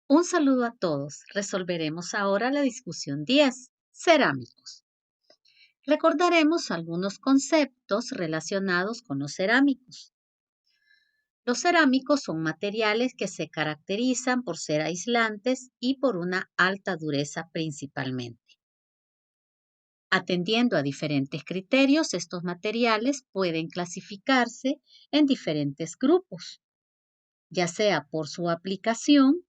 Un saludo a todos. Resolveremos ahora la discusión 10, cerámicos. Recordaremos algunos conceptos relacionados con los cerámicos. Los cerámicos son materiales que se caracterizan por ser aislantes y por una alta dureza principalmente. Atendiendo a diferentes criterios, estos materiales pueden clasificarse en diferentes grupos, ya sea por su aplicación,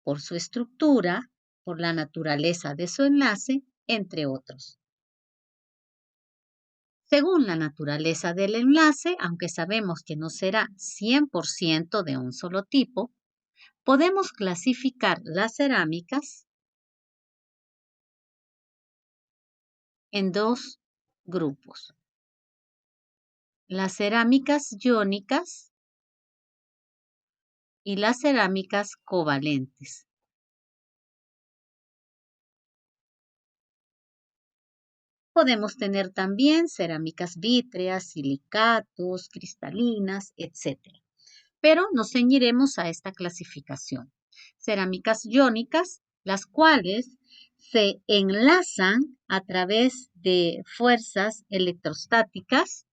por su estructura, por la naturaleza de su enlace, entre otros. Según la naturaleza del enlace, aunque sabemos que no será 100% de un solo tipo, podemos clasificar las cerámicas en dos grupos. Las cerámicas iónicas y las cerámicas covalentes. Podemos tener también cerámicas vítreas, silicatos, cristalinas, etc. Pero nos ceñiremos a esta clasificación. Cerámicas iónicas, las cuales se enlazan a través de fuerzas electrostáticas,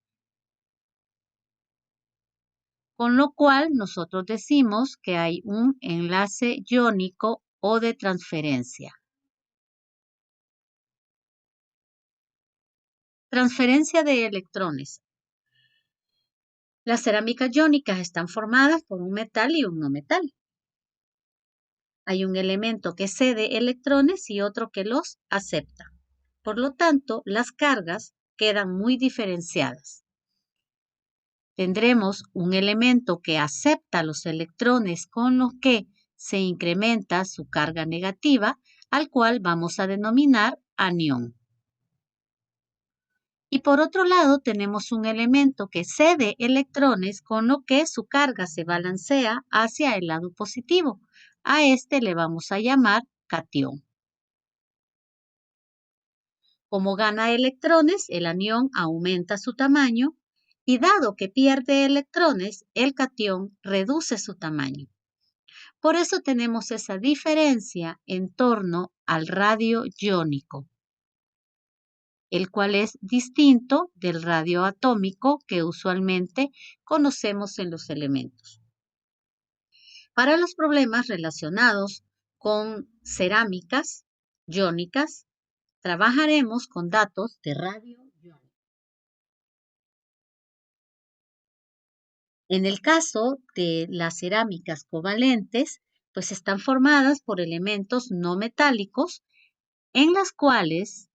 con lo cual nosotros decimos que hay un enlace iónico o de transferencia. Transferencia de electrones. Las cerámicas iónicas están formadas por un metal y un no metal. Hay un elemento que cede electrones y otro que los acepta. Por lo tanto, las cargas quedan muy diferenciadas. Tendremos un elemento que acepta los electrones con los que se incrementa su carga negativa, al cual vamos a denominar anión. Y por otro lado, tenemos un elemento que cede electrones con lo que su carga se balancea hacia el lado positivo. A este le vamos a llamar catión. Como gana electrones, el anión aumenta su tamaño y dado que pierde electrones, el catión reduce su tamaño. Por eso tenemos esa diferencia en torno al radio iónico, el cual es distinto del radio atómico que usualmente conocemos en los elementos. Para los problemas relacionados con cerámicas iónicas, trabajaremos con datos de radio iónico. En el caso de las cerámicas covalentes, pues están formadas por elementos no metálicos en las cuales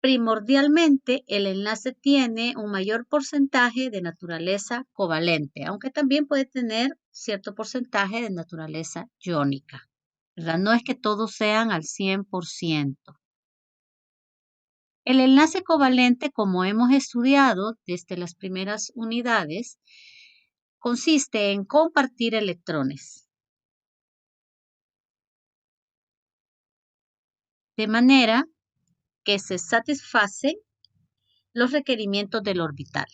primordialmente el enlace tiene un mayor porcentaje de naturaleza covalente, aunque también puede tener cierto porcentaje de naturaleza iónica, ¿verdad? No es que todos sean al 100%. El enlace covalente, como hemos estudiado desde las primeras unidades, consiste en compartir electrones, de manera que se satisfacen los requerimientos del orbital.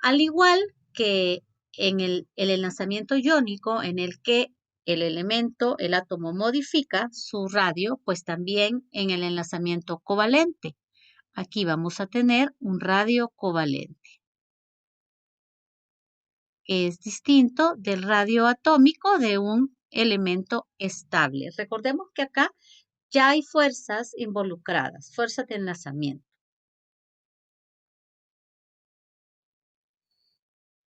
Al igual que en el enlazamiento iónico, en el que el elemento, el átomo modifica su radio, pues también en el enlazamiento covalente. Aquí vamos a tener un radio covalente, que es distinto del radio atómico de un elemento estable. Recordemos que acá ya hay fuerzas involucradas, fuerzas de enlazamiento.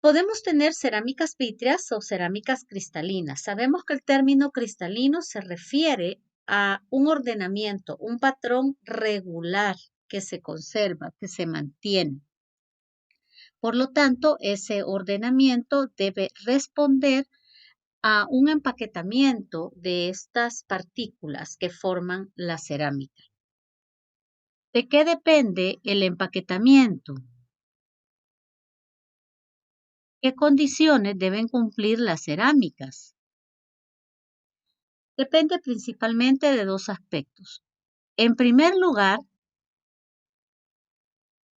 Podemos tener cerámicas vítreas o cerámicas cristalinas. Sabemos que el término cristalino se refiere a un ordenamiento, un patrón regular que se conserva, que se mantiene. Por lo tanto, ese ordenamiento debe responder a un empaquetamiento de estas partículas que forman la cerámica. ¿De qué depende el empaquetamiento? ¿Qué condiciones deben cumplir las cerámicas? Depende principalmente de dos aspectos. En primer lugar,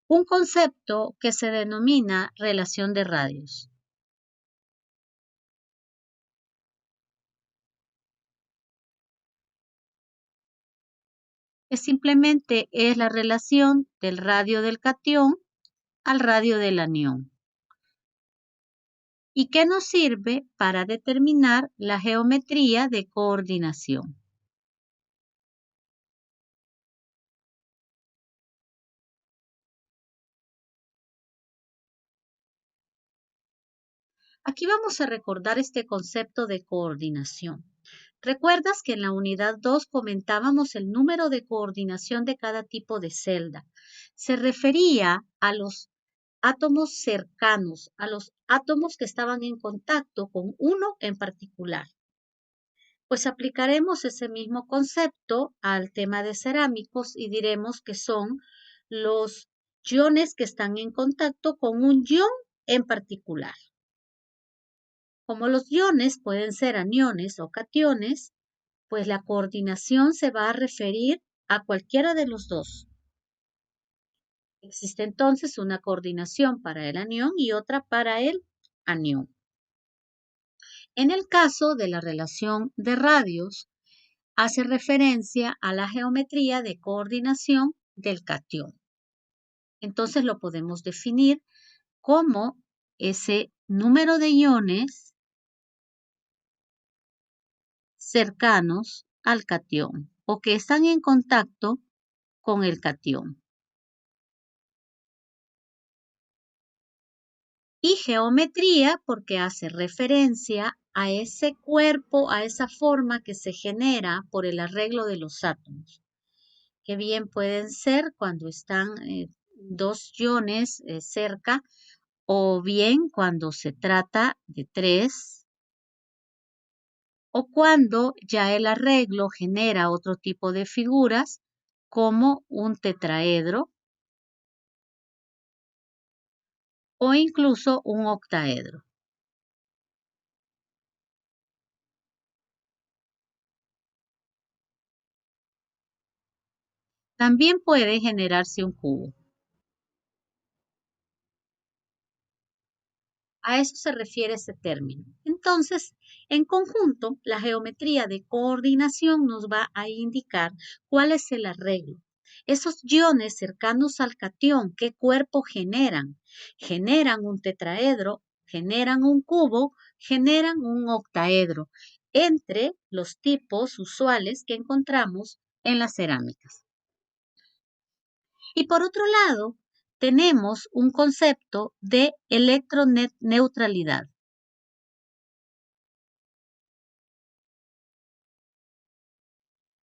un concepto que se denomina relación de radios. Es la relación del radio del catión al radio del anión. ¿Y qué nos sirve para determinar la geometría de coordinación? Aquí vamos a recordar este concepto de coordinación. ¿Recuerdas que en la unidad 2 comentábamos el número de coordinación de cada tipo de celda? Se refería a los átomos cercanos, a los átomos que estaban en contacto con uno en particular. Pues aplicaremos ese mismo concepto al tema de cerámicos y diremos que son los iones que están en contacto con un ion en particular. Como los iones pueden ser aniones o cationes, pues la coordinación se va a referir a cualquiera de los dos. Existe entonces una coordinación para el anión y otra para el anión. En el caso de la relación de radios, hace referencia a la geometría de coordinación del catión. Entonces lo podemos definir como ese número de iones cercanos al catión o que están en contacto con el catión. Y geometría porque hace referencia a ese cuerpo, a esa forma que se genera por el arreglo de los átomos, que bien pueden ser cuando están dos iones cerca o bien cuando se trata de tres o cuando ya el arreglo genera otro tipo de figuras como un tetraedro o incluso un octaedro. También puede generarse un cubo. A eso se refiere ese término. Entonces, en conjunto, la geometría de coordinación nos va a indicar cuál es el arreglo. Esos iones cercanos al catión, ¿qué cuerpo generan? Generan un tetraedro, generan un cubo, generan un octaedro, entre los tipos usuales que encontramos en las cerámicas. Y por otro lado, tenemos un concepto de electroneutralidad.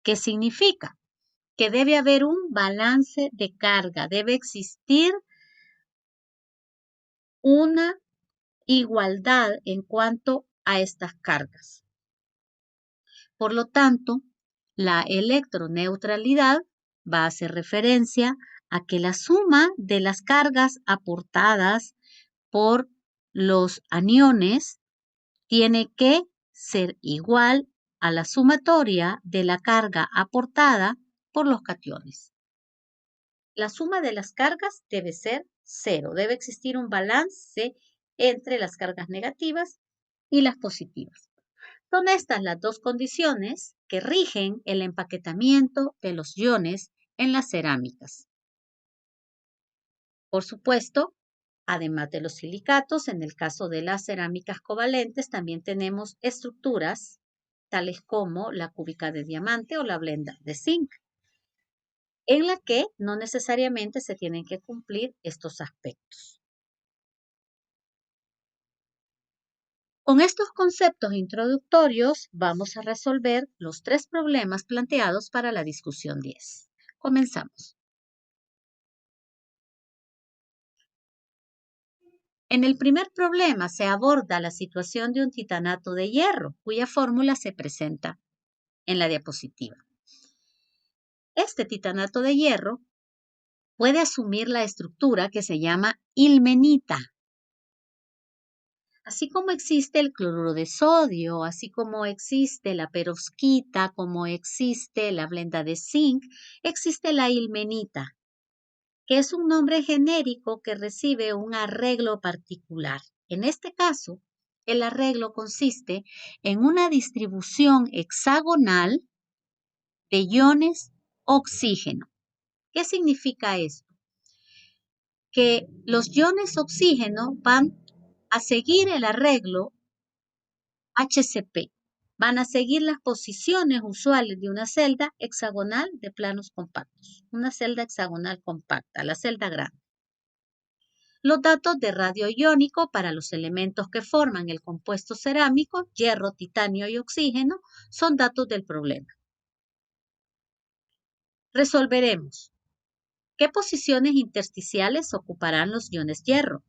¿Qué significa? Que debe haber un balance de carga, debe existir una igualdad en cuanto a estas cargas. Por lo tanto, la electroneutralidad va a hacer referencia a que la suma de las cargas aportadas por los aniones tiene que ser igual a la sumatoria de la carga aportada por los cationes. La suma de las cargas debe ser cero. Debe existir un balance entre las cargas negativas y las positivas. Son estas las dos condiciones que rigen el empaquetamiento de los iones en las cerámicas. Por supuesto, además de los silicatos, en el caso de las cerámicas covalentes también tenemos estructuras tales como la cúbica de diamante o la blenda de zinc, en la que no necesariamente se tienen que cumplir estos aspectos. Con estos conceptos introductorios vamos a resolver los tres problemas planteados para la discusión 10. Comenzamos. En el primer problema se aborda la situación de un titanato de hierro, cuya fórmula se presenta en la diapositiva. Este titanato de hierro puede asumir la estructura que se llama ilmenita. Así como existe el cloruro de sodio, así como existe la perovskita, como existe la blenda de zinc, existe la ilmenita, que es un nombre genérico que recibe un arreglo particular. En este caso, el arreglo consiste en una distribución hexagonal de iones oxígeno. ¿Qué significa esto? Que los iones oxígeno van a seguir el arreglo HCP. Van a seguir las posiciones usuales de una celda hexagonal de planos compactos. Una celda hexagonal compacta, la celda grande. Los datos de radio iónico para los elementos que forman el compuesto cerámico, hierro, titanio y oxígeno, son datos del problema. Resolveremos. ¿Qué posiciones intersticiales ocuparán los iones hierro?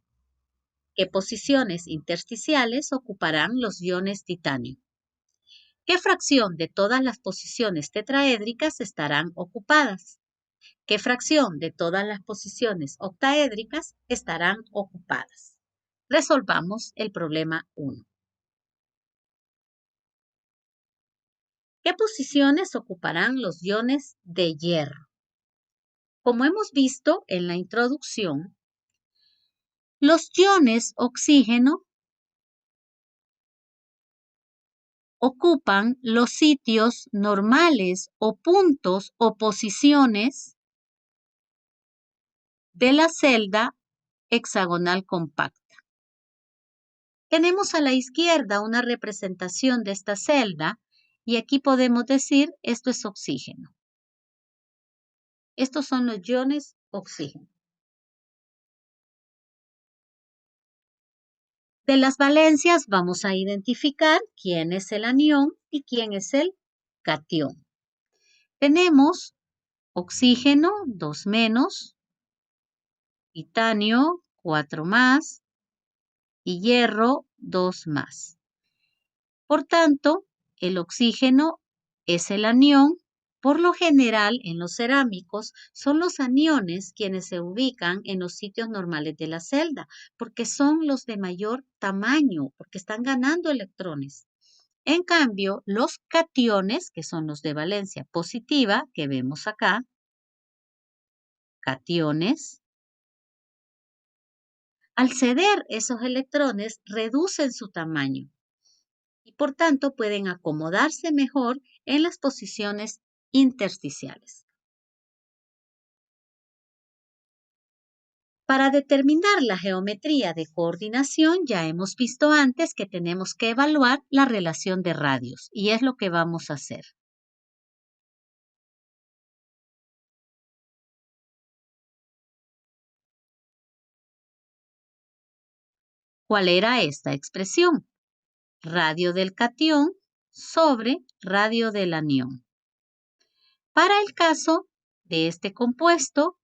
¿Qué posiciones intersticiales ocuparán los iones titanio? ¿Qué fracción de todas las posiciones tetraédricas estarán ocupadas? ¿Qué fracción de todas las posiciones octaédricas estarán ocupadas? Resolvamos el problema 1. ¿Qué posiciones ocuparán los iones de hierro? Como hemos visto en la introducción, los iones oxígeno ocupan los sitios normales o puntos o posiciones de la celda hexagonal compacta. Tenemos a la izquierda una representación de esta celda y aquí podemos decir esto es oxígeno. Estos son los iones oxígeno. De las valencias vamos a identificar quién es el anión y quién es el catión. Tenemos oxígeno 2 menos, titanio 4 más y hierro 2 más. Por tanto, el oxígeno es el anión. Por lo general, en los cerámicos, son los aniones quienes se ubican en los sitios normales de la celda, porque son los de mayor tamaño, porque están ganando electrones. En cambio, los cationes, que son los de valencia positiva, que vemos acá, cationes, al ceder esos electrones, reducen su tamaño y por tanto pueden acomodarse mejor en las posiciones intersticiales. Para determinar la geometría de coordinación, ya hemos visto antes que tenemos que evaluar la relación de radios y es lo que vamos a hacer. ¿Cuál era esta expresión? Radio del catión sobre radio del anión. Para el caso de este compuesto,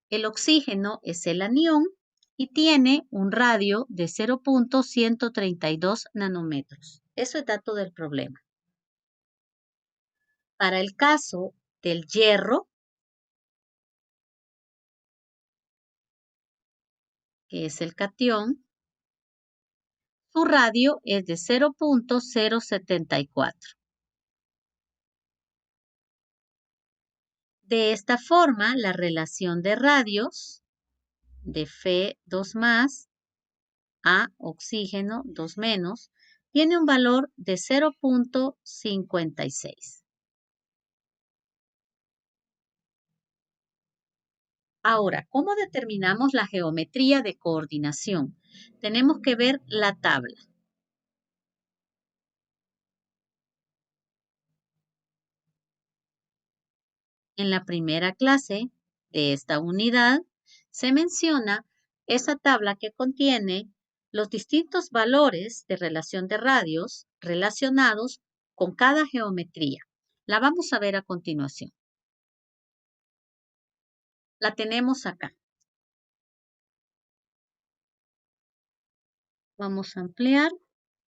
el oxígeno es el anión y tiene un radio de 0.132 nanómetros. Eso es dato del problema. Para el caso del hierro, que es el catión, su radio es de 0.074. De esta forma, la relación de radios de Fe2 más a oxígeno 2 menos tiene un valor de 0.56. Ahora, ¿cómo determinamos la geometría de coordinación? Tenemos que ver la tabla. En la primera clase de esta unidad se menciona esa tabla que contiene los distintos valores de relación de radios relacionados con cada geometría. La vamos a ver a continuación. La tenemos acá. Vamos a ampliar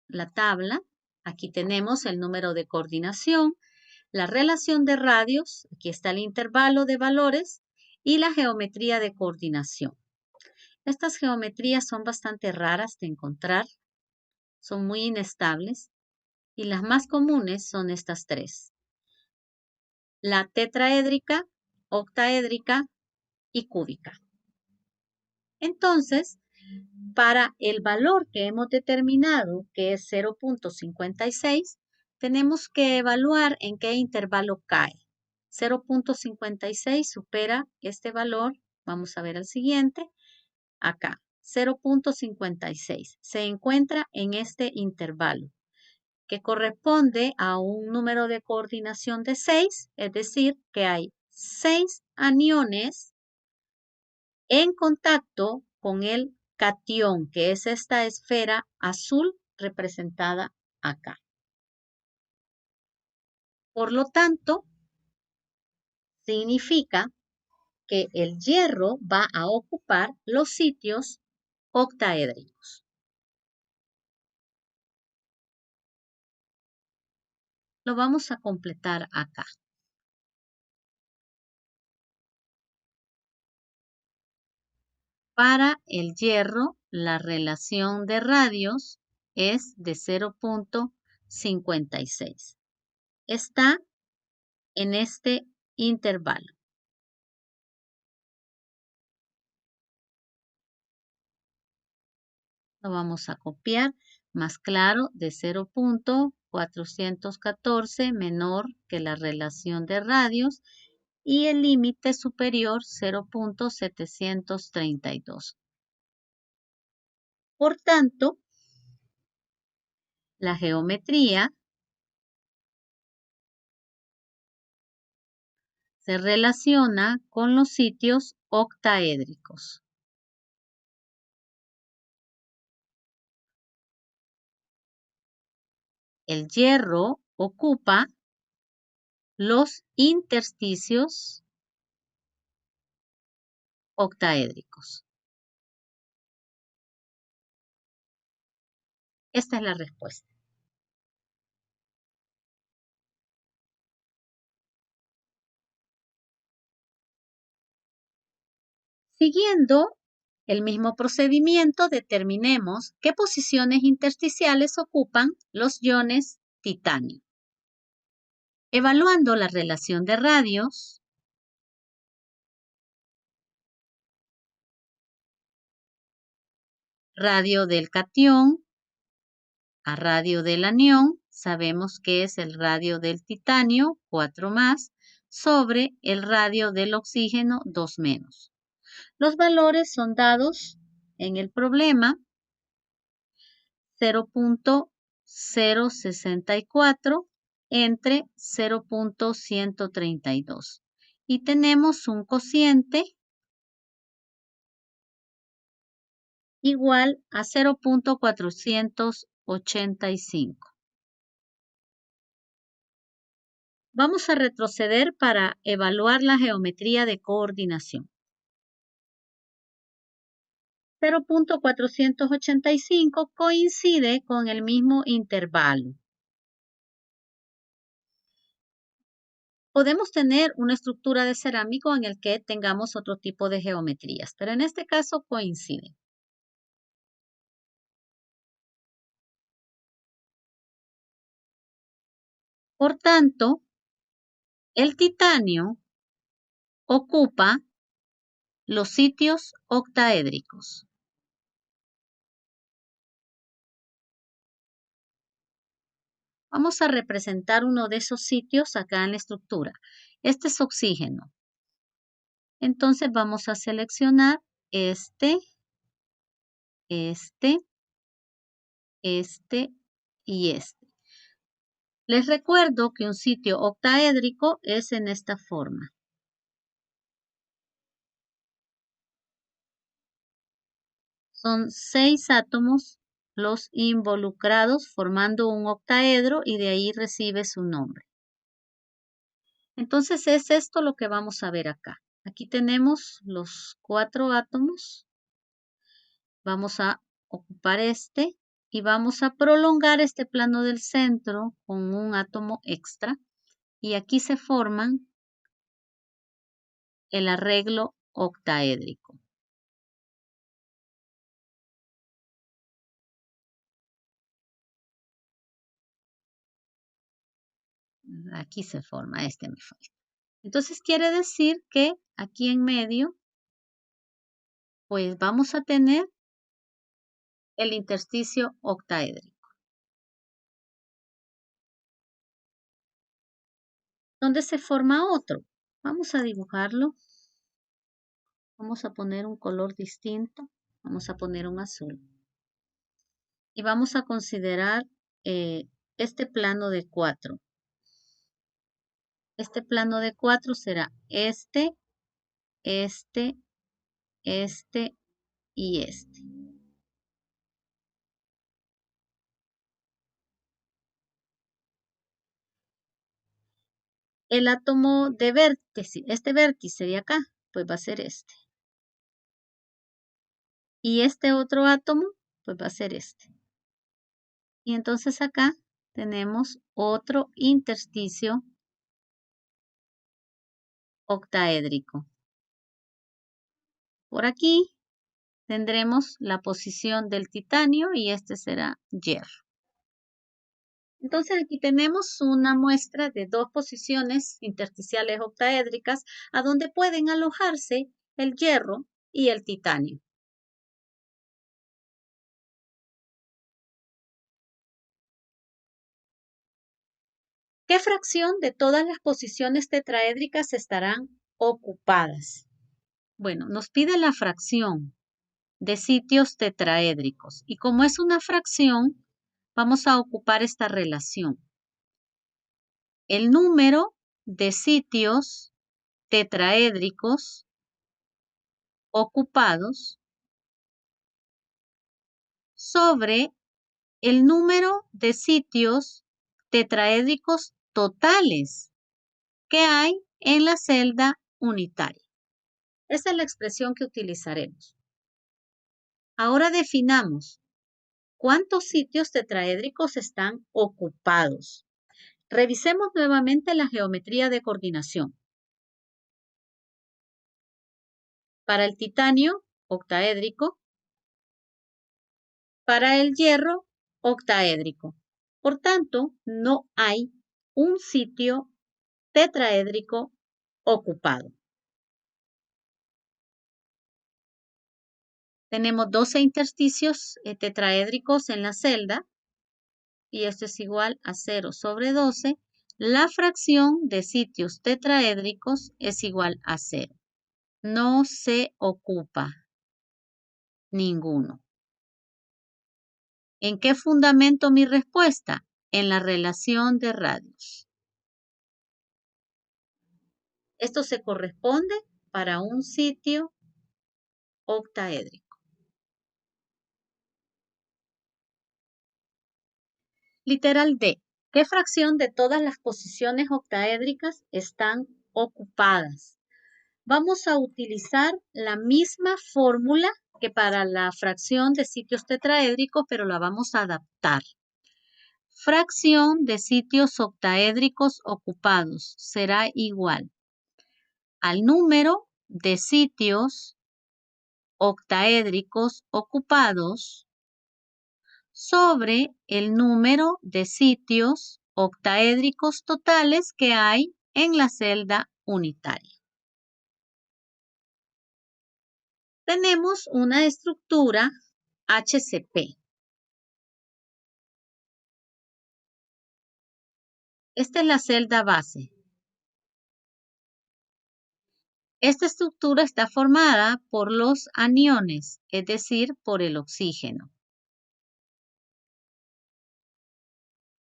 la tabla. Aquí tenemos el número de coordinación, la relación de radios, aquí está el intervalo de valores y la geometría de coordinación. Estas geometrías son bastante raras de encontrar, son muy inestables y las más comunes son estas tres: la tetraédrica, octaédrica y cúbica. Entonces, para el valor que hemos determinado, que es 0.56, tenemos que evaluar en qué intervalo cae. 0.56 supera este valor. Vamos a ver el siguiente. Acá, 0.56. Se encuentra en este intervalo, que corresponde a un número de coordinación de 6, es decir, que hay 6 aniones en contacto con el catión, que es esta esfera azul representada acá. Por lo tanto, significa que el hierro va a ocupar los sitios octaédricos. Lo vamos a completar acá. Para el hierro, la relación de radios es de 0.56. Está en este intervalo. Lo vamos a copiar más claro de 0.414 menor que la relación de radios y el límite superior 0.732. Por tanto, la geometría se relaciona con los sitios octaédricos. El hierro ocupa los intersticios octaédricos. Esta es la respuesta. Siguiendo el mismo procedimiento, determinemos qué posiciones intersticiales ocupan los iones titanio. Evaluando la relación de radios, radio del catión a radio del anión, sabemos que es el radio del titanio, 4 más, sobre el radio del oxígeno, 2 menos. Los valores son dados en el problema 0.064 entre 0.132. Y tenemos un cociente igual a 0.485. Vamos a retroceder para evaluar la geometría de coordinación. 0.485 coincide con el mismo intervalo. Podemos tener una estructura de cerámico en el que tengamos otro tipo de geometrías, pero en este caso coinciden. Por tanto, el titanio ocupa los sitios octaédricos. Vamos a representar uno de esos sitios acá en la estructura. Este es oxígeno. Entonces vamos a seleccionar este y este. Les recuerdo que un sitio octaédrico es en esta forma. Son 6 átomos los involucrados formando un octaedro y de ahí recibe su nombre. Entonces es esto lo que vamos a ver acá. Aquí tenemos los 4 átomos. Vamos a ocupar este y vamos a prolongar este plano del centro con un átomo extra. Y aquí se forman el arreglo octaédrico. Aquí se forma, este me falta. Entonces quiere decir que aquí en medio, pues vamos a tener el intersticio octaédrico. donde se forma otro. Vamos a dibujarlo. Vamos a poner un color distinto. Vamos a poner un azul. Y vamos a considerar este plano de 4. Este plano de 4 será este, este y este. El átomo de vértice, este vértice de acá, pues va a ser este. Y este otro átomo, pues va a ser este. Y entonces acá tenemos otro intersticio octaédrico. Por aquí tendremos la posición del titanio y este será hierro. Entonces aquí tenemos una muestra de 2 posiciones intersticiales octaédricas a donde pueden alojarse el hierro y el titanio. ¿Qué fracción de todas las posiciones tetraédricas estarán ocupadas? Bueno, nos pide la fracción de sitios tetraédricos y como es una fracción, vamos a ocupar esta relación. El número de sitios tetraédricos ocupados sobre el número de sitios tetraédricos totales que hay en la celda unitaria. Esa es la expresión que utilizaremos. Ahora definamos cuántos sitios tetraédricos están ocupados. Revisemos nuevamente la geometría de coordinación. Para el titanio, octaédrico. Para el hierro, octaédrico. Por tanto, no hay un sitio tetraédrico ocupado. Tenemos 12 intersticios tetraédricos en la celda y esto es igual a 0 sobre 12. La fracción de sitios tetraédricos es igual a 0. No se ocupa ninguno. ¿En qué fundamento mi respuesta? En la relación de radios. Esto se corresponde para un sitio octaédrico. Literal D. ¿Qué fracción de todas las posiciones octaédricas están ocupadas? Vamos a utilizar la misma fórmula que para la fracción de sitios tetraédricos, pero la vamos a adaptar. Fracción de sitios octaédricos ocupados será igual al número de sitios octaédricos ocupados sobre el número de sitios octaédricos totales que hay en la celda unitaria. Tenemos una estructura HCP. Esta es la celda base. Esta estructura está formada por los aniones, es decir, por el oxígeno.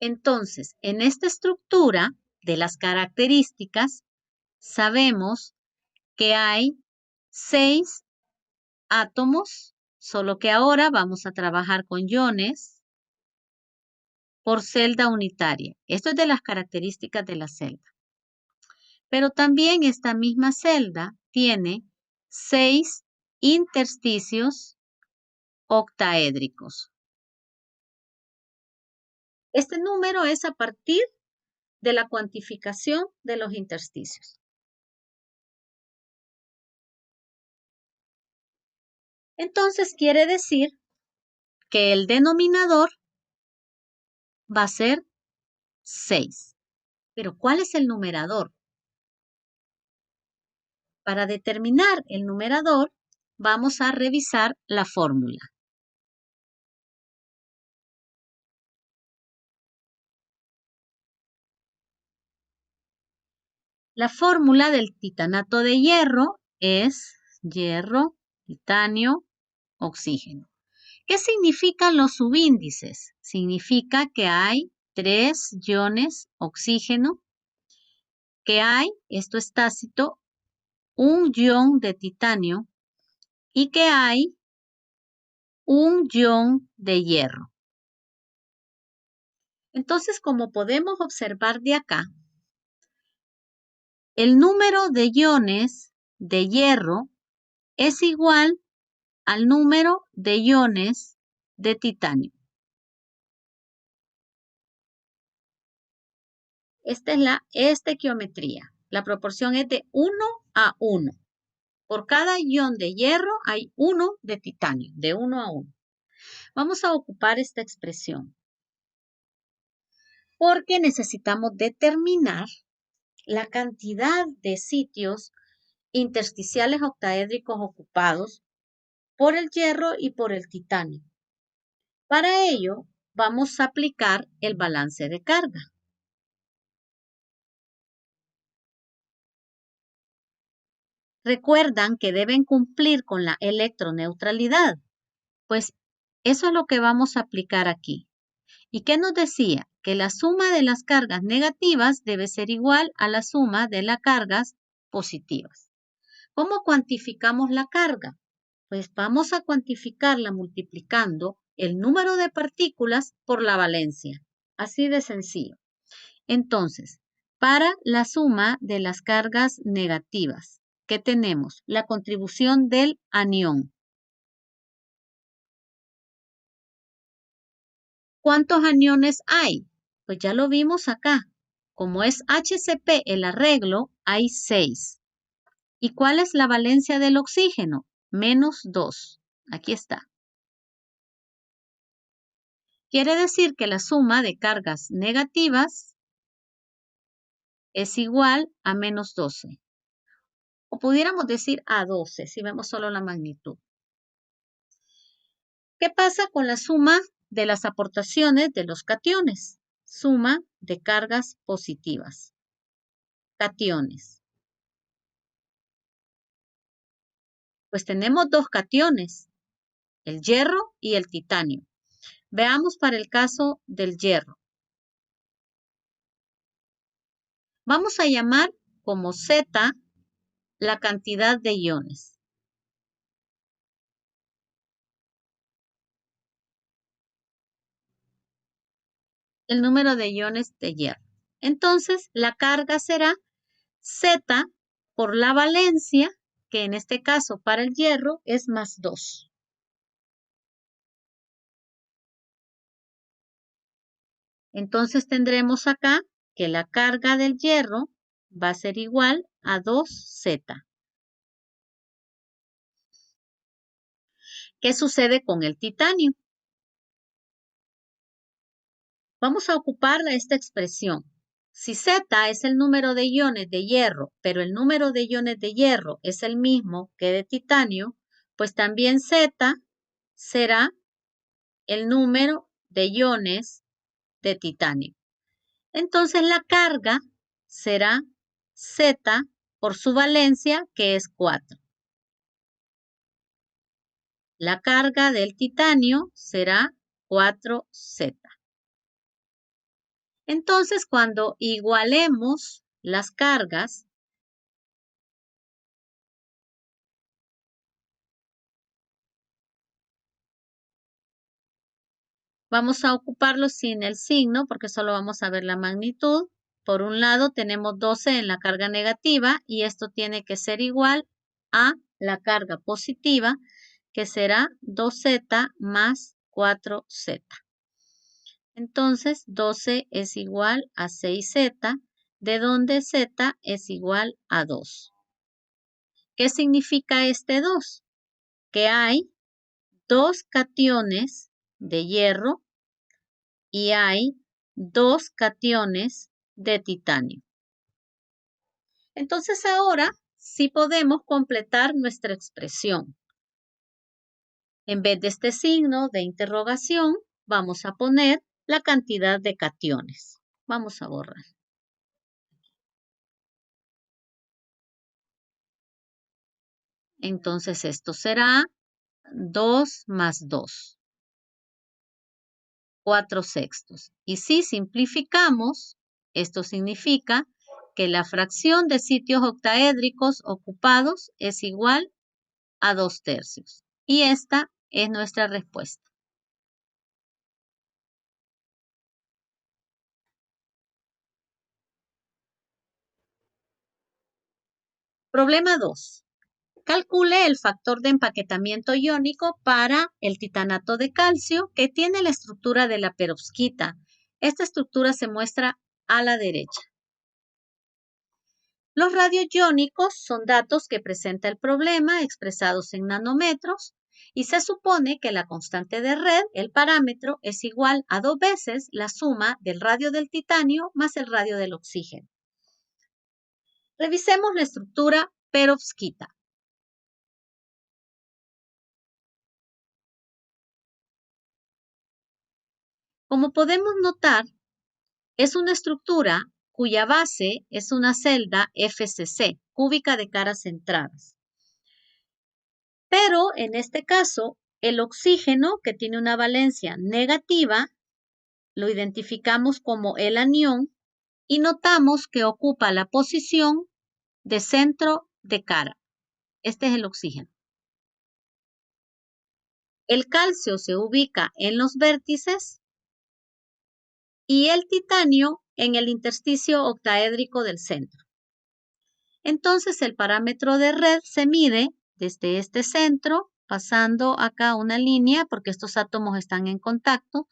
Entonces, en esta estructura de las características, sabemos que hay 6 átomos, solo que ahora vamos a trabajar con iones por celda unitaria. Esto es de las características de la celda. Pero también esta misma celda tiene 6 intersticios octaédricos. Este número es a partir de la cuantificación de los intersticios. Entonces quiere decir que el denominador va a ser 6. Pero ¿cuál es el numerador? Para determinar el numerador, vamos a revisar la fórmula. La fórmula del titanato de hierro es hierro, titanio, oxígeno. ¿Qué significan los subíndices? Significa que hay 3 iones oxígeno, que hay, esto es tácito, un ion de titanio y que hay un ion de hierro. Entonces, como podemos observar de acá, el número de iones de hierro es igual al número de iones de titanio. Esta es la estequiometría. La proporción es de 1 a 1. Por cada ion de hierro hay 1 de titanio, de 1 a 1. Vamos a ocupar esta expresión porque necesitamos determinar la cantidad de sitios intersticiales octaédricos ocupados por el hierro y por el titanio. Para ello, vamos a aplicar el balance de carga. Recuerdan que deben cumplir con la electroneutralidad, pues eso es lo que vamos a aplicar aquí. ¿Y qué nos decía? Que la suma de las cargas negativas debe ser igual a la suma de las cargas positivas. ¿Cómo cuantificamos la carga? Pues vamos a cuantificarla multiplicando el número de partículas por la valencia. Así de sencillo. Entonces, para la suma de las cargas negativas, ¿qué tenemos? La contribución del anión. ¿Cuántos aniones hay? Pues ya lo vimos acá. Como es HCP el arreglo, hay 6. ¿Y cuál es la valencia del oxígeno? -2. Aquí está. Quiere decir que la suma de cargas negativas es igual a -12. O pudiéramos decir a 12 si vemos solo la magnitud. ¿Qué pasa con la suma de las aportaciones de los cationes? Suma de cargas positivas. Cationes. Pues tenemos 2 cationes, el hierro y el titanio. Veamos para el caso del hierro. Vamos a llamar como Z la cantidad de iones. El número de iones de hierro. Entonces, la carga será Z por la valencia, que en este caso para el hierro es +2. Entonces tendremos acá que la carga del hierro va a ser igual a 2Z. ¿Qué sucede con el titanio? Vamos a ocupar esta expresión. Si Z es el número de iones de hierro, pero el número de iones de hierro es el mismo que de titanio, pues también Z será el número de iones de titanio. Entonces la carga será Z por su valencia, que es 4. La carga del titanio será 4Z. Entonces, cuando igualemos las cargas, vamos a ocuparlo sin el signo porque solo vamos a ver la magnitud. Por un lado tenemos 12 en la carga negativa y esto tiene que ser igual a la carga positiva, que será 2Z más 4Z. Entonces 12 es igual a 6Z, de donde Z es igual a 2. ¿Qué significa este 2? Que hay 2 cationes de hierro y hay 2 cationes de titanio. Entonces ahora sí podemos completar nuestra expresión. En vez de este signo de interrogación, vamos a poner la cantidad de cationes. Vamos a borrar. Entonces esto será 2 más 2, 4/6. Y si simplificamos, esto significa que la fracción de sitios octaédricos ocupados es igual a 2/3. Y esta es nuestra respuesta. Problema 2. Calcule el factor de empaquetamiento iónico para el titanato de calcio que tiene la estructura de la perovskita. Esta estructura se muestra a la derecha. Los radios iónicos son datos que presenta el problema expresados en nanómetros y se supone que la constante de red, el parámetro, es igual a 2 veces la suma del radio del titanio más el radio del oxígeno. Revisemos la estructura perovskita. Como podemos notar, es una estructura cuya base es una celda FCC, cúbica de caras centradas. Pero en este caso, el oxígeno, que tiene una valencia negativa, lo identificamos como el anión y notamos que ocupa la posición de centro de cara. Este es el oxígeno. El calcio se ubica en los vértices y el titanio en el intersticio octaédrico del centro. Entonces el parámetro de red se mide desde este centro, pasando acá una línea porque estos átomos están en contacto.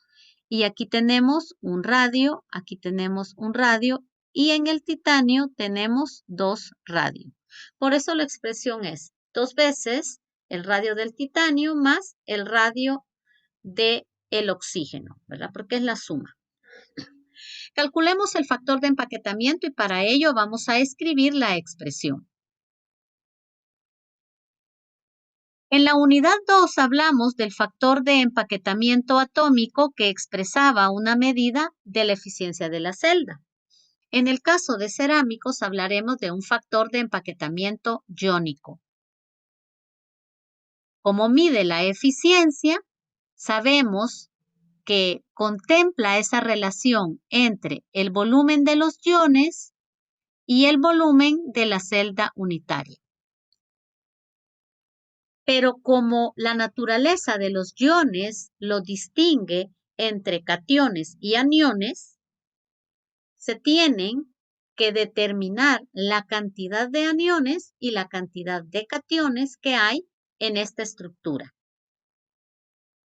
Y aquí tenemos un radio, aquí tenemos un radio y en el titanio tenemos 2 radios. Por eso la expresión es 2 veces el radio del titanio más el radio del oxígeno, ¿verdad? Porque es la suma. Calculemos el factor de empaquetamiento y para ello vamos a escribir la expresión. En la unidad 2 hablamos del factor de empaquetamiento atómico que expresaba una medida de la eficiencia de la celda. En el caso de cerámicos hablaremos de un factor de empaquetamiento iónico. Como mide la eficiencia, sabemos que contempla esa relación entre el volumen de los iones y el volumen de la celda unitaria. Pero como la naturaleza de los iones lo distingue entre cationes y aniones, se tienen que determinar la cantidad de aniones y la cantidad de cationes que hay en esta estructura.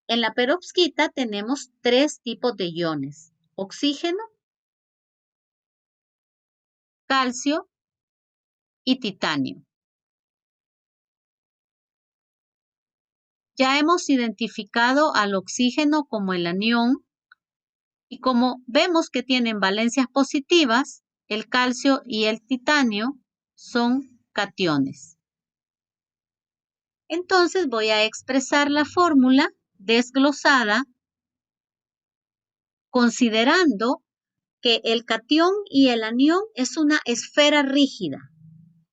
En la perovskita tenemos 3 tipos de iones: oxígeno, calcio y titanio. Ya hemos identificado al oxígeno como el anión y como vemos que tienen valencias positivas, el calcio y el titanio son cationes. Entonces voy a expresar la fórmula desglosada considerando que el catión y el anión es una esfera rígida.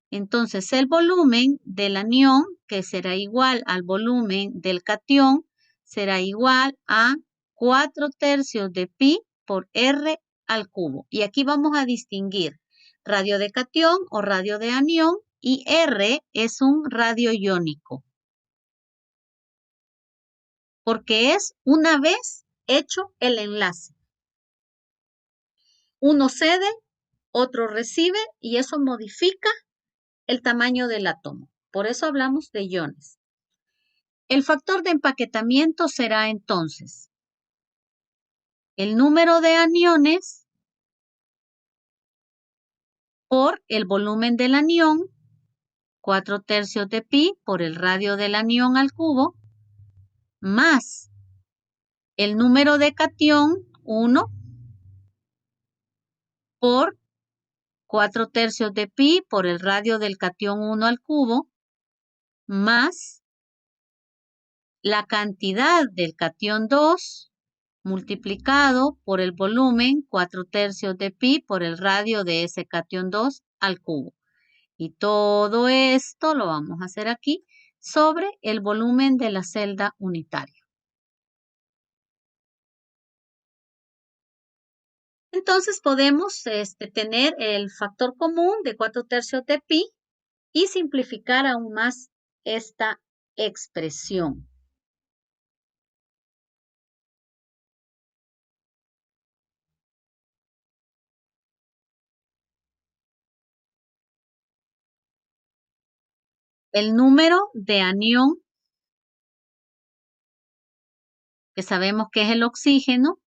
Entonces el volumen del anión, que será igual al volumen del catión, será igual a 4/3 de pi por R al cubo. Y aquí vamos a distinguir radio de catión o radio de anión y R es un radio iónico. Porque es una vez hecho el enlace. Uno cede, otro recibe y eso modifica el tamaño del átomo. Por eso hablamos de iones. El factor de empaquetamiento será entonces el número de aniones por el volumen del anión, 4/3 de pi por el radio del anión al cubo, más el número de catión, 1, por 4/3 de pi por el radio del catión 1 al cubo, más la cantidad del catión 2 multiplicado por el volumen 4/3 de pi por el radio de ese catión 2 al cubo. Y todo esto lo vamos a hacer aquí sobre el volumen de la celda unitaria. Entonces podemos tener el factor común de 4/3 de pi y simplificar aún más esta expresión. El número de anión, que sabemos que es el oxígeno,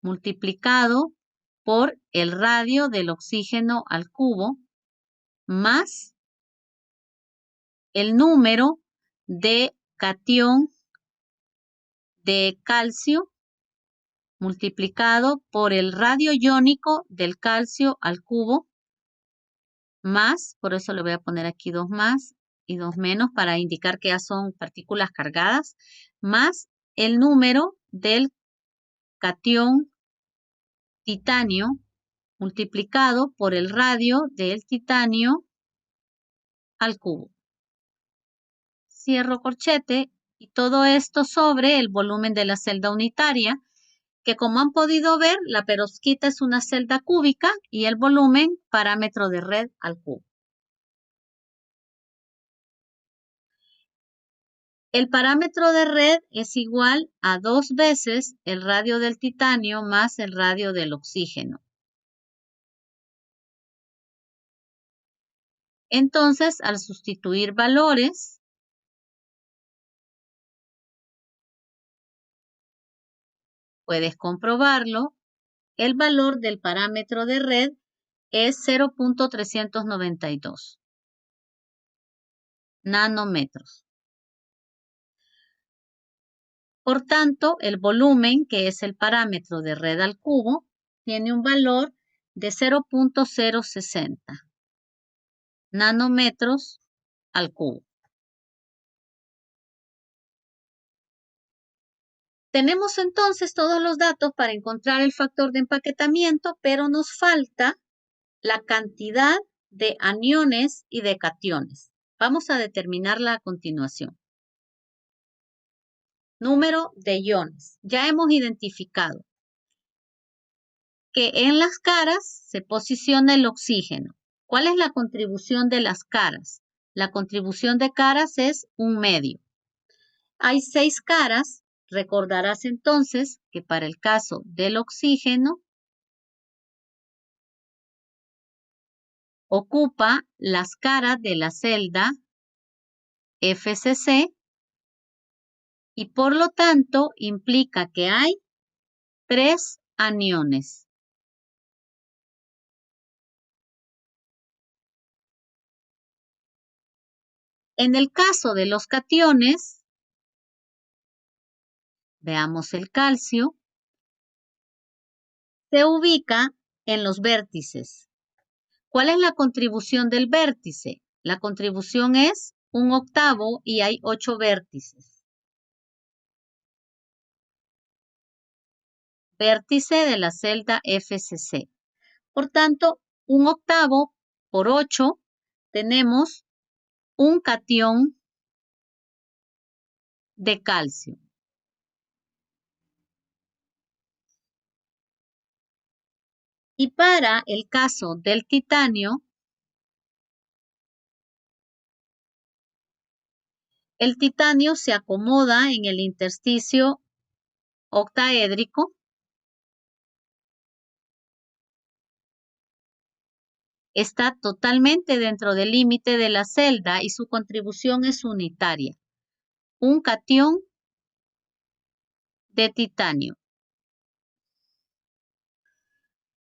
multiplicado por el radio del oxígeno al cubo, más el número de catión de calcio multiplicado por el radio iónico del calcio al cubo, más, por eso le voy a poner aquí 2 más y 2 menos para indicar que ya son partículas cargadas, más el número del catión titanio multiplicado por el radio del titanio al cubo. Cierro corchete y todo esto sobre el volumen de la celda unitaria, que como han podido ver, la perovskita es una celda cúbica y el volumen parámetro de red al cubo. El parámetro de red es igual a 2 veces el radio del titanio más el radio del oxígeno. Entonces, al sustituir valores, puedes comprobarlo, el valor del parámetro de red es 0.392 nanómetros. Por tanto, el volumen, que es el parámetro de red al cubo, tiene un valor de 0.060 nanómetros al cubo. Tenemos entonces todos los datos para encontrar el factor de empaquetamiento, pero nos falta la cantidad de aniones y de cationes. Vamos a determinarla a continuación. Número de iones. Ya hemos identificado que en las caras se posiciona el oxígeno. ¿Cuál es la contribución de las caras? La contribución de caras es 1/2. Hay 6 caras. Recordarás entonces que para el caso del oxígeno ocupa las caras de la celda FCC y por lo tanto implica que hay 3 aniones. En el caso de los cationes, veamos el calcio, se ubica en los vértices. ¿Cuál es la contribución del vértice? La contribución es 1/8 y hay 8 vértices. Vértice de la celda FCC. Por tanto, 1/8 por 8 tenemos un catión de calcio. Y para el caso del titanio, el titanio se acomoda en el intersticio octaédrico. Está totalmente dentro del límite de la celda y su contribución es unitaria. Un catión de titanio.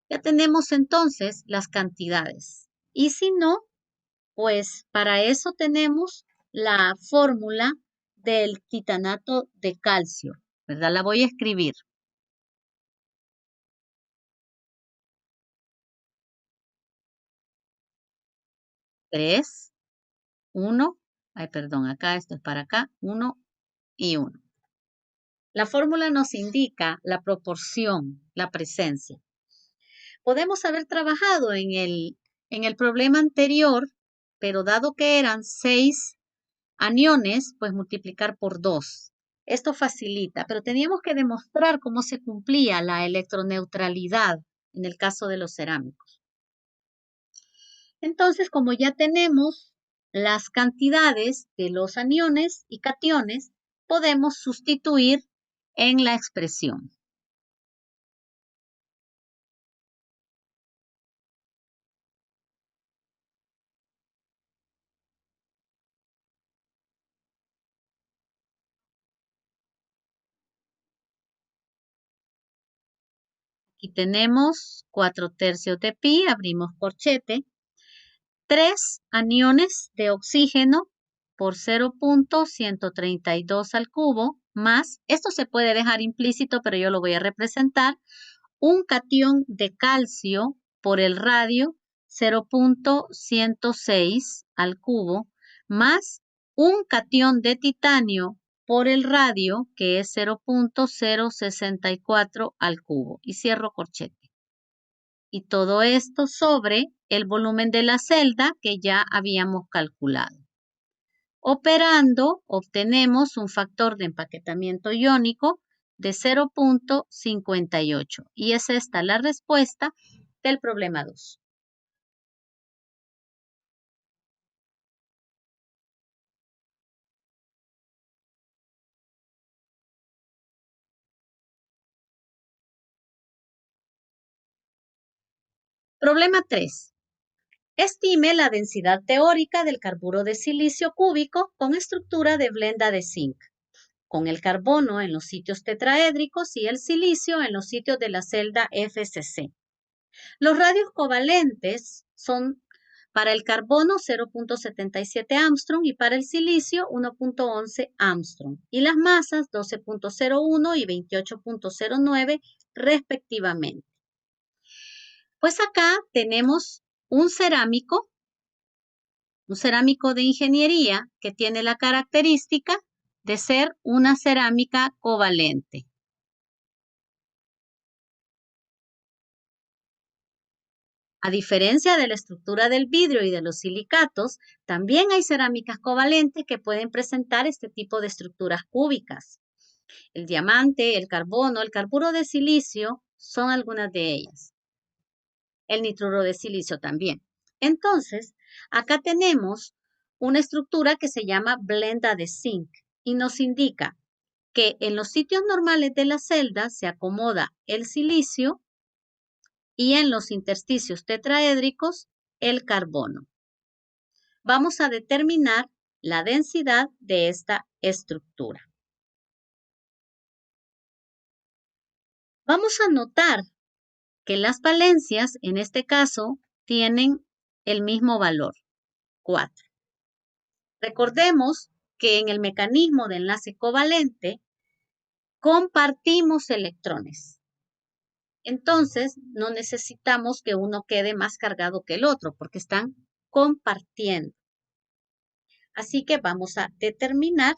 Ya tenemos entonces las cantidades. Y si no, pues para eso tenemos la fórmula del titanato de calcio, ¿verdad? La voy a escribir. 3, 1, perdón, acá esto es para acá, 1 y 1. La fórmula nos indica la proporción, la presencia. Podemos haber trabajado en el problema anterior, pero dado que eran 6 aniones, pues multiplicar por 2. Esto facilita, pero teníamos que demostrar cómo se cumplía la electroneutralidad en el caso de los cerámicos. Entonces, como ya tenemos las cantidades de los aniones y cationes, podemos sustituir en la expresión. Aquí tenemos 4/3 de pi, abrimos corchete, 3 aniones de oxígeno por 0.132 al cubo, más, esto se puede dejar implícito, pero yo lo voy a representar, un catión de calcio por el radio 0.106 al cubo, más un catión de titanio por el radio, que es 0.064 al cubo. Y cierro corchete. Y todo esto sobre el volumen de la celda que ya habíamos calculado. Operando, obtenemos un factor de empaquetamiento iónico de 0.58. Y es esta la respuesta del problema 2. Problema 3. Estime la densidad teórica del carburo de silicio cúbico con estructura de blenda de zinc, con el carbono en los sitios tetraédricos y el silicio en los sitios de la celda FCC. Los radios covalentes son para el carbono 0.77 Armstrong y para el silicio 1.11 Armstrong. Y las masas 12.01 y 28.09 respectivamente. Pues acá tenemos un cerámico de ingeniería que tiene la característica de ser una cerámica covalente. A diferencia de la estructura del vidrio y de los silicatos, también hay cerámicas covalentes que pueden presentar este tipo de estructuras cúbicas. El diamante, el carbono, el carburo de silicio son algunas de ellas. El nitruro de silicio también. Entonces, acá tenemos una estructura que se llama blenda de zinc y nos indica que en los sitios normales de la celda se acomoda el silicio y en los intersticios tetraédricos el carbono. Vamos a determinar la densidad de esta estructura. Vamos a notar que las valencias, en este caso, tienen el mismo valor, 4. Recordemos que en el mecanismo de enlace covalente compartimos electrones. Entonces, no necesitamos que uno quede más cargado que el otro porque están compartiendo. Así que vamos a determinar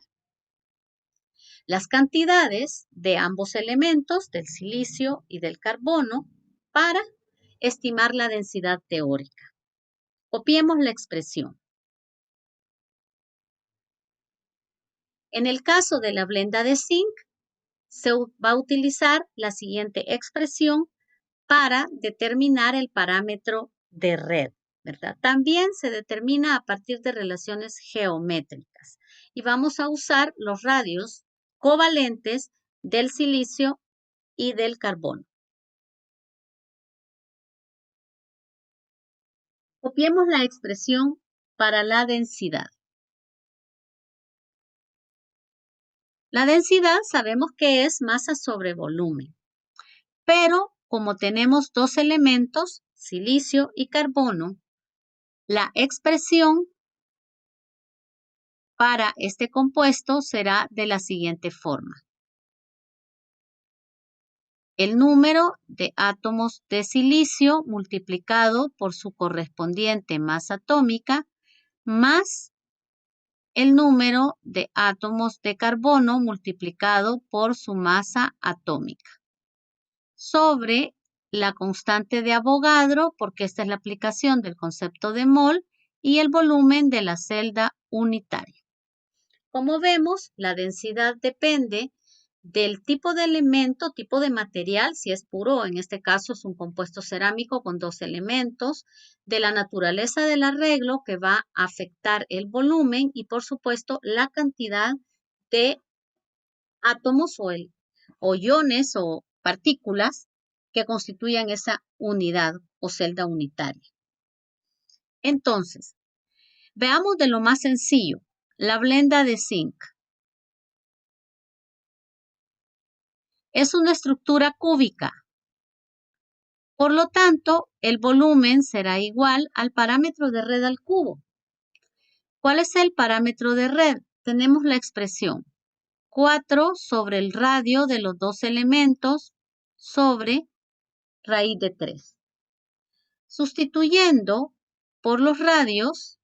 las cantidades de ambos elementos, del silicio y del carbono, para estimar la densidad teórica. Copiemos la expresión. En el caso de la blenda de zinc, se va a utilizar la siguiente expresión para determinar el parámetro de red, ¿verdad? También se determina a partir de relaciones geométricas y vamos a usar los radios covalentes del silicio y del carbono. Copiemos la expresión para la densidad. La densidad sabemos que es masa sobre volumen, pero como tenemos dos elementos, silicio y carbono, la expresión para este compuesto será de la siguiente forma. El número de átomos de silicio multiplicado por su correspondiente masa atómica más el número de átomos de carbono multiplicado por su masa atómica sobre la constante de Avogadro, porque esta es la aplicación del concepto de mol, y el volumen de la celda unitaria. Como vemos, la densidad depende del tipo de elemento, tipo de material, si es puro, en este caso es un compuesto cerámico con 2 elementos, de la naturaleza del arreglo que va a afectar el volumen y, por supuesto, la cantidad de átomos o iones o partículas que constituyan esa unidad o celda unitaria. Entonces, veamos de lo más sencillo, la blenda de zinc. Es una estructura cúbica. Por lo tanto, el volumen será igual al parámetro de red al cubo. ¿Cuál es el parámetro de red? Tenemos la expresión 4 sobre el radio de los dos elementos sobre raíz de 3. Sustituyendo por los radios,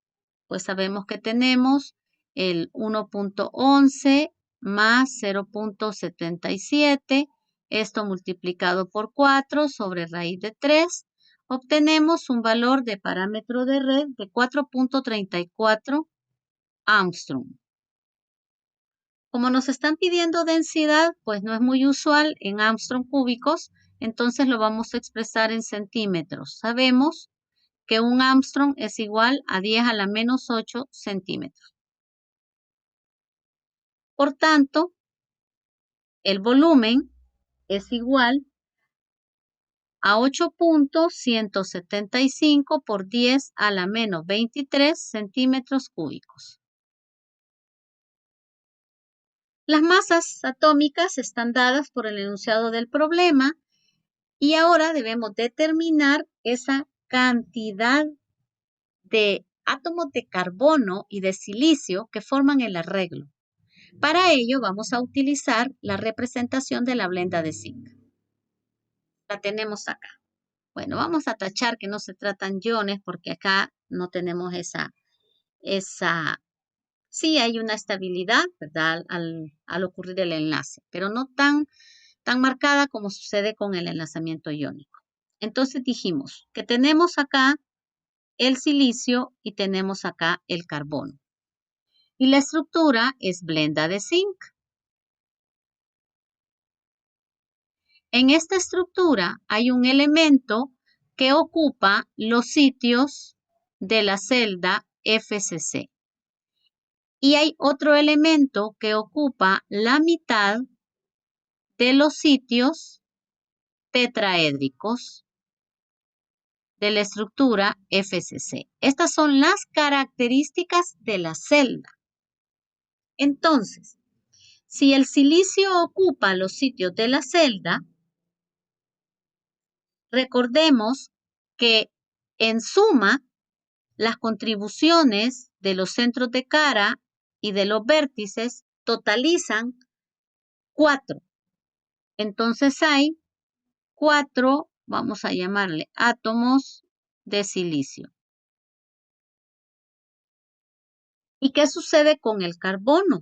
pues sabemos que tenemos el 1.11 más 0.77, esto multiplicado por 4 sobre raíz de 3, obtenemos un valor de parámetro de red de 4.34 Armstrong. Como nos están pidiendo densidad, pues no es muy usual en Armstrong cúbicos, entonces lo vamos a expresar en centímetros. Sabemos que un Armstrong es igual a 10 a la menos 8 centímetros. Por tanto, el volumen es igual a 8.175 por 10 a la menos 23 centímetros cúbicos. Las masas atómicas están dadas por el enunciado del problema y ahora debemos determinar esa cantidad de átomos de carbono y de silicio que forman el arreglo. Para ello vamos a utilizar la representación de la blenda de zinc. La tenemos acá. Bueno, vamos a tachar que no se tratan iones porque acá no tenemos sí hay una estabilidad, ¿verdad? Al ocurrir el enlace, pero no tan marcada como sucede con el enlazamiento iónico. Entonces dijimos que tenemos acá el silicio y tenemos acá el carbono. Y la estructura es blenda de zinc. En esta estructura hay un elemento que ocupa los sitios de la celda FCC. Y hay otro elemento que ocupa la mitad de los sitios tetraédricos de la estructura FCC. Estas son las características de la celda. Entonces, si el silicio ocupa los sitios de la celda, recordemos que en suma, las contribuciones de los centros de cara y de los vértices totalizan 4. Entonces hay 4, vamos a llamarle átomos de silicio. ¿Y qué sucede con el carbono?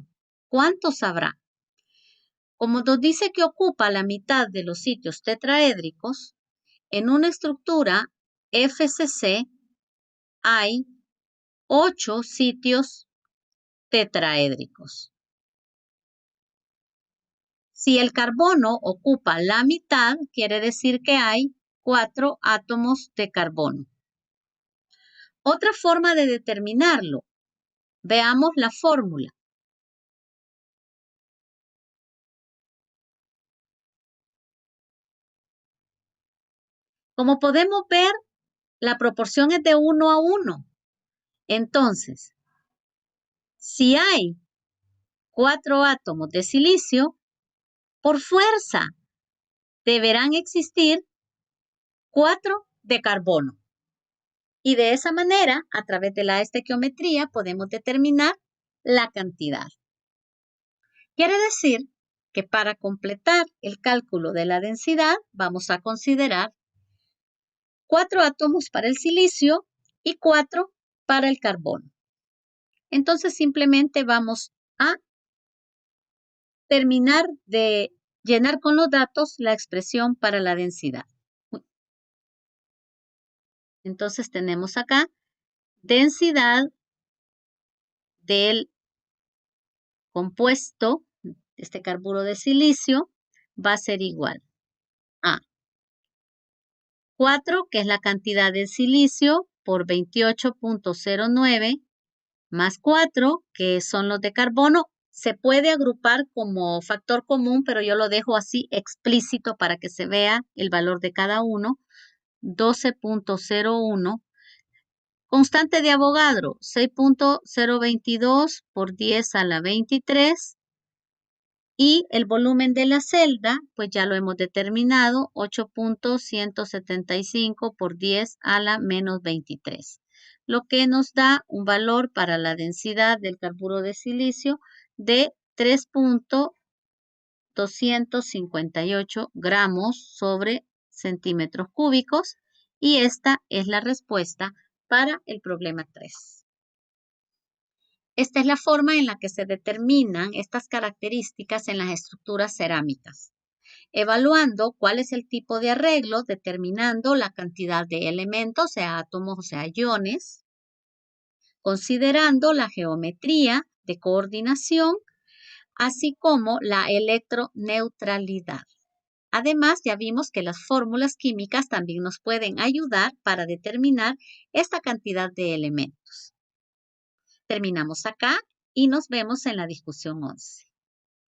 ¿Cuántos habrá? Como nos dice que ocupa la mitad de los sitios tetraédricos, en una estructura FCC hay 8 sitios tetraédricos. Si el carbono ocupa la mitad, quiere decir que hay 4 átomos de carbono. Otra forma de determinarlo. Veamos la fórmula. Como podemos ver, la proporción es de 1 a 1. Entonces, si hay 4 átomos de silicio, por fuerza deberán existir 4 de carbono. Y de esa manera, a través de la estequiometría, podemos determinar la cantidad. Quiere decir que para completar el cálculo de la densidad, vamos a considerar 4 átomos para el silicio y 4 para el carbono. Entonces, simplemente vamos a terminar de llenar con los datos la expresión para la densidad. Entonces, tenemos acá densidad del compuesto, este carburo de silicio, va a ser igual a 4, que es la cantidad de silicio, por 28.09, más 4, que son los de carbono. Se puede agrupar como factor común, pero yo lo dejo así explícito para que se vea el valor de cada uno. 12.01. Constante de Avogadro, 6.022 por 10 a la 23. Y el volumen de la celda, pues ya lo hemos determinado, 8.175 por 10 a la menos 23, lo que nos da un valor para la densidad del carburo de silicio de 3.258 gramos sobre centímetros cúbicos, y esta es la respuesta para el problema 3. Esta es la forma en la que se determinan estas características en las estructuras cerámicas, evaluando cuál es el tipo de arreglo, determinando la cantidad de elementos, sea átomos o sea iones, considerando la geometría de coordinación, así como la electroneutralidad. Además, ya vimos que las fórmulas químicas también nos pueden ayudar para determinar esta cantidad de elementos. Terminamos acá y nos vemos en la discusión 11.